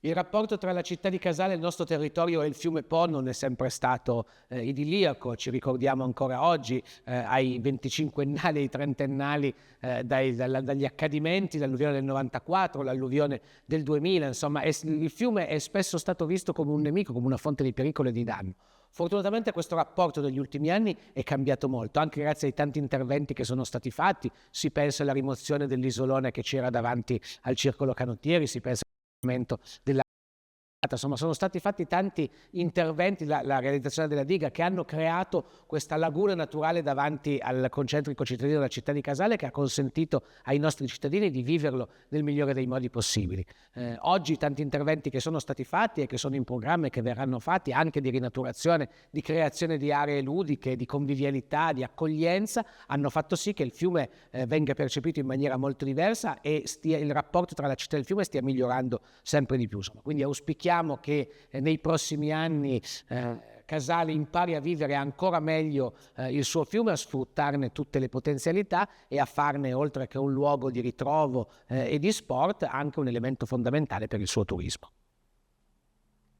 Il rapporto tra la città di Casale, il nostro territorio e il fiume Po non è sempre stato idilliaco. Ci ricordiamo ancora oggi ai 25ennali, ai 30ennali, dagli accadimenti, l'alluvione del 94, l'alluvione del 2000, insomma il fiume è spesso stato visto come un nemico, come una fonte di pericolo e di danno. Fortunatamente questo rapporto negli ultimi anni è cambiato molto, anche grazie ai tanti interventi che sono stati fatti. Si pensa alla rimozione dell'isolone che c'era davanti al circolo canottieri, si pensa della insomma sono stati fatti tanti interventi, la realizzazione della diga, che hanno creato questa laguna naturale davanti al concentrico cittadino della città di Casale, che ha consentito ai nostri cittadini di viverlo nel migliore dei modi possibili. Oggi tanti interventi che sono stati fatti e che sono in programma e che verranno fatti, anche di rinaturazione, di creazione di aree ludiche, di convivialità, di accoglienza, hanno fatto sì che il fiume venga percepito in maniera molto diversa e il rapporto tra la città e il fiume stia migliorando sempre di più. Insomma. Quindi auspichiamo che nei prossimi anni Casale impari a vivere ancora meglio il suo fiume, a sfruttarne tutte le potenzialità e a farne, oltre che un luogo di ritrovo e di sport, anche un elemento fondamentale per il suo turismo.